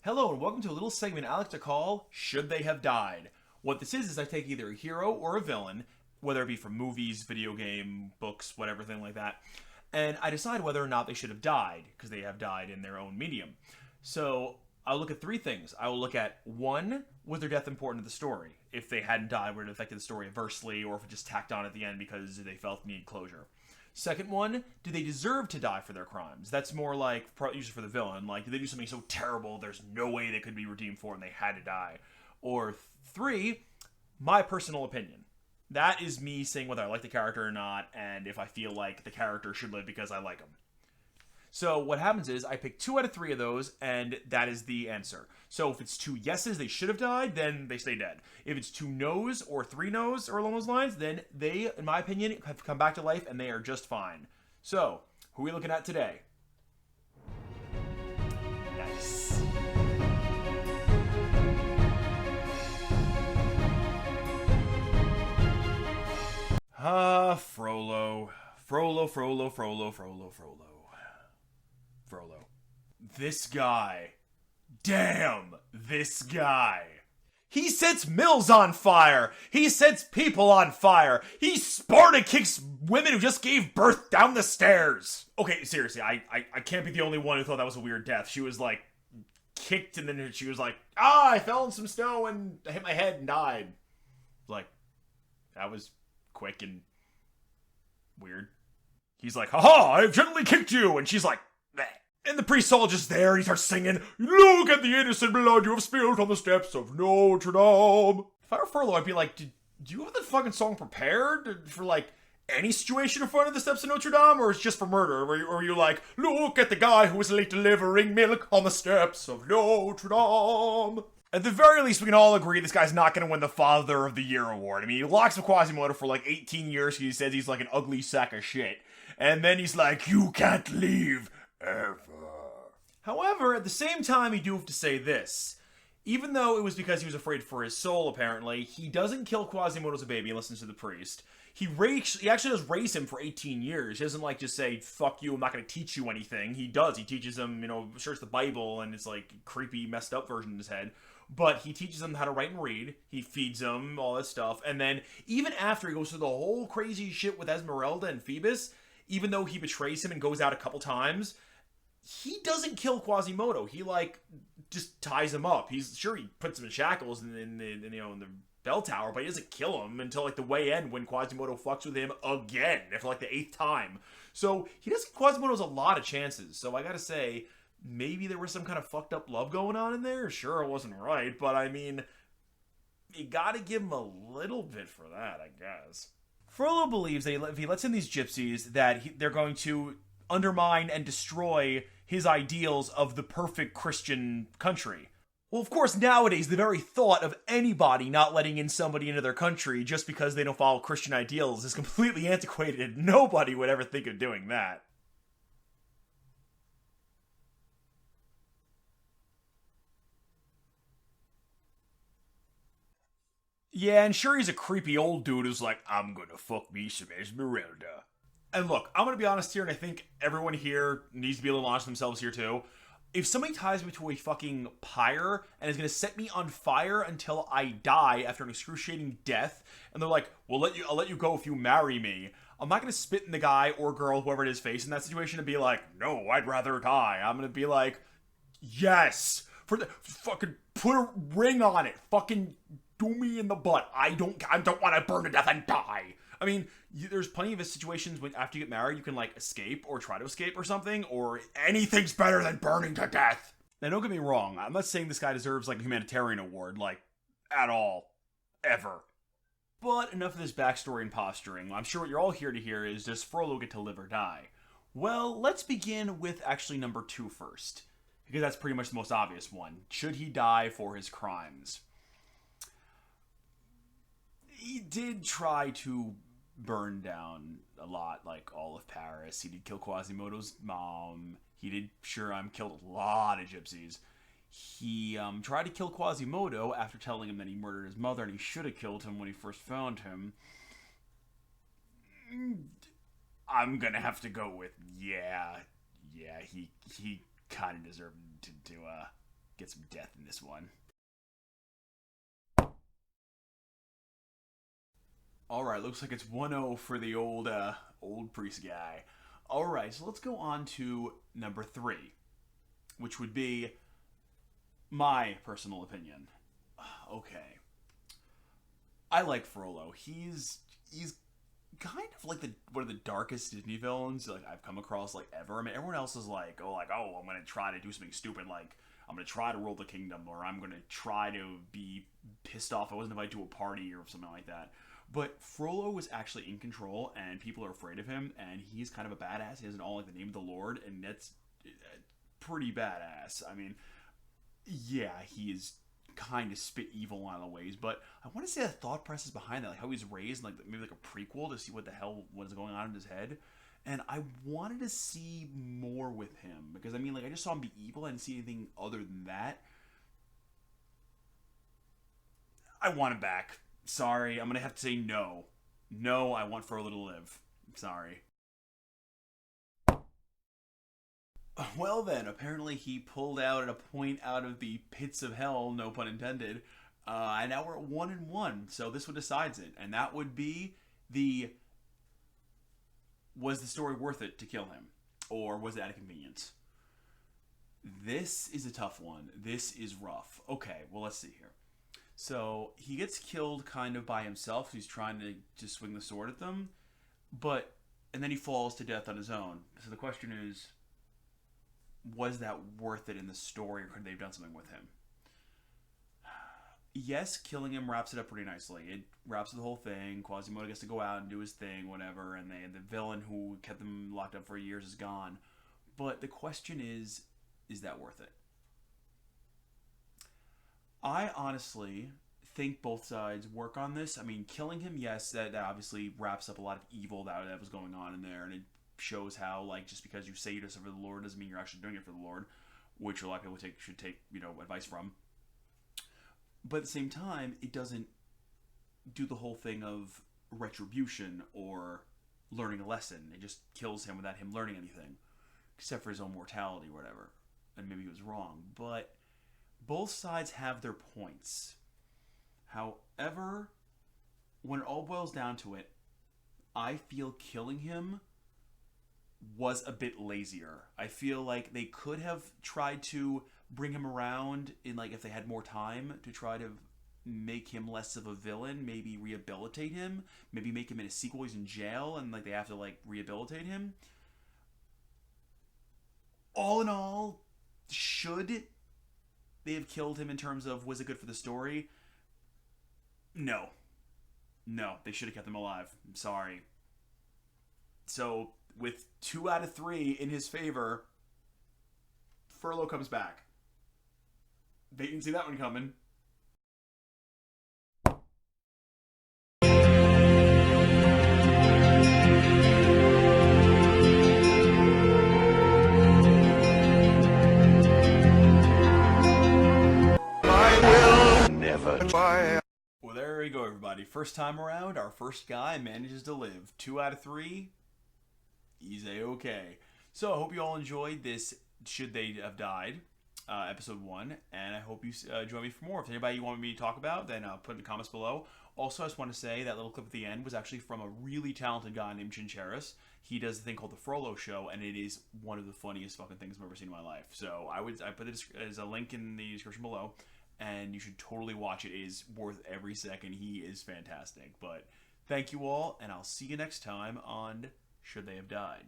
Hello and welcome to a little segment I like to call Should They Have Died? What this is I take either a hero or a villain, whether it be from movies, video game, books, whatever thing like that, and I decide whether or not they should have died, because they have died in their own medium. So I'll look at three things. I will look at, one, was their death important to the story? If they hadn't died, would it have affected the story adversely, or if it just tacked on at the end because they felt needed closure? Second one, do they deserve to die for their crimes? That's more like, usually for the villain, like, did they do something so terrible there's no way they could be redeemed for it and they had to die? Or three, my personal opinion. That is me saying whether I like the character or not, and if I feel like the character should live because I like him. So what happens is, I pick 2 out of 3 of those, and that is the answer. So if it's 2 yeses, they should have died, then they stay dead. If it's 2 no's, or 3 no's, or along those lines, then they, in my opinion, have come back to life, and they are just fine. So, who are we looking at today? Nice. Frollo. Frollo. This guy. Damn, this guy. He sets mills on fire. He sets people on fire. He Sparta kicks women who just gave birth down the stairs. Okay, seriously, I can't be the only one who thought that was a weird death. She was like, kicked and then she was like, I fell in some snow and I hit my head and died. Like, that was quick and weird. He's like, haha, I've gently kicked you. And she's like, meh. And the priest's all just there, and he starts singing, look at the innocent blood you have spilled on the steps of Notre Dame. If I were Frollo, I'd be like, do you have the fucking song prepared for, like, any situation in front of the steps of Notre Dame, or it's just for murder? Or are you like, look at the guy who was late delivering milk on the steps of Notre Dame? At the very least, we can all agree this guy's not going to win the Father of the Year award. I mean, he locks up Quasimodo for like 18 years. He says he's like an ugly sack of shit. And then he's like, you can't leave ever. However, at the same time, you do have to say this. Even though it was because he was afraid for his soul, apparently, he doesn't kill Quasimodo as a baby and listens to the priest. He actually does raise him for 18 years. He doesn't, like, just say, fuck you, I'm not going to teach you anything. He does. He teaches him, sure it's the Bible, and it's, like, creepy, messed up version in his head. But he teaches him how to write and read. He feeds him, all that stuff. And then, even after he goes through the whole crazy shit with Esmeralda and Phoebus, even though he betrays him and goes out a couple times, he doesn't kill Quasimodo. He, like, just ties him up. He's sure he puts him in shackles in the bell tower, but he doesn't kill him until, like, the way end when Quasimodo fucks with him again for, like, the 8th time. So, he does give Quasimodo's a lot of chances. So, I gotta say, maybe there was some kind of fucked up love going on in there. Sure, it wasn't right, but, I mean, you gotta give him a little bit for that, I guess. Frollo believes that if he lets in these gypsies, that they're going to undermine and destroy his ideals of the perfect Christian country. Well, of course, nowadays, the very thought of anybody not letting in somebody into their country just because they don't follow Christian ideals is completely antiquated. Nobody would ever think of doing that. Yeah, and sure, he's a creepy old dude who's like, I'm gonna fuck me some Esmeralda. And look, I'm gonna be honest here, and I think everyone here needs to be able to launch themselves here too. If somebody ties me to a fucking pyre and is gonna set me on fire until I die after an excruciating death, and they're like, I'll let you go if you marry me. I'm not gonna spit in the guy or girl, whoever it is, face in that situation and be like, no, I'd rather die. I'm gonna be like, yes, fucking put a ring on it. Fucking do me in the butt. I don't want to burn to death and die. I mean, there's plenty of situations when after you get married, you can, like, escape or try to escape or something, or anything's better than burning to death. Now, don't get me wrong. I'm not saying this guy deserves, like, a humanitarian award, like, at all. Ever. But enough of this backstory and posturing. I'm sure what you're all here to hear is, does Frollo get to live or die? Well, let's begin with actually number 2 first, because that's pretty much the most obvious one. Should he die for his crimes? He did try to burn down a lot, like all of Paris. He did kill Quasimodo's mom. He did, killed a lot of gypsies. He tried to kill Quasimodo after telling him that he murdered his mother and he should have killed him when he first found him. I'm gonna have to go with, he kind of deserved to get some death in this one. Alright, looks like it's 1-0 for the old priest guy. Alright, so let's go on to number 3, which would be my personal opinion. Okay. I like Frollo. He's kind of like one of the darkest Disney villains like I've come across like ever. I mean, everyone else is like, oh, I'm gonna try to do something stupid, like I'm gonna try to rule the kingdom, or I'm gonna try to be pissed off I wasn't invited to a party or something like that. But Frollo was actually in control, and people are afraid of him, and he's kind of a badass. He doesn't all like the name of the Lord, and that's pretty badass. I mean, yeah, he is kind of spit evil in a lot of ways, but I want to say the thought process behind that, like how he's raised, like maybe like a prequel to see what the hell was going on in his head. And I wanted to see more with him because I mean, like I just saw him be evil. I didn't see anything other than that. I want him back. Sorry, I'm gonna have to say no. No, I want Frollo to live. Sorry. Well then, apparently he pulled out at a point out of the pits of hell, no pun intended, and now we're at 1-1, so this one decides it, and that would be was the story worth it to kill him, or was it out of convenience? This is a tough one. This is rough. Okay, well let's see here. So he gets killed kind of by himself. He's trying to just swing the sword at them, and then he falls to death on his own. So the question is, was that worth it in the story, or could they have done something with him? Yes, killing him wraps it up pretty nicely. It wraps the whole thing. Quasimodo gets to go out and do his thing, whatever, and the villain who kept them locked up for years is gone. But the question is that worth it? I honestly think both sides work on this. I mean, killing him, yes, that obviously wraps up a lot of evil that was going on in there, and it shows how, like, just because you say you do something for the Lord doesn't mean you're actually doing it for the Lord, which a lot of people should take advice from. But at the same time, it doesn't do the whole thing of retribution or learning a lesson. It just kills him without him learning anything, except for his own mortality or whatever. And maybe he was wrong, but both sides have their points. However, when it all boils down to it, I feel killing him was a bit lazier. I feel like they could have tried to bring him around in, like, if they had more time to try to make him less of a villain, maybe rehabilitate him, maybe make him in a sequel he's in jail and like they have to like rehabilitate him. All in all, should they have killed him in terms of was it good for the story? No, they should have kept him alive. I'm sorry. So with 2 out of 3 in his favor, Frollo comes back. They didn't see that one coming. I will never try. Well, there we go, everybody. First time around, our first guy manages to live. 2 out of 3. He's a-okay. So I hope you all enjoyed this Should They Have Died, episode 1, and I hope you join me for more. If there's anybody you want me to talk about, then put in the comments below. Also, I just want to say that little clip at the end was actually from a really talented guy named Chincherirnas. He does a thing called the Frollo Show, and it is one of the funniest fucking things I've ever seen in my life. So I put it as a link in the description below, and you should totally watch it. It is worth every second. He is fantastic. But thank you all, and I'll see you next time on Should They Have Died.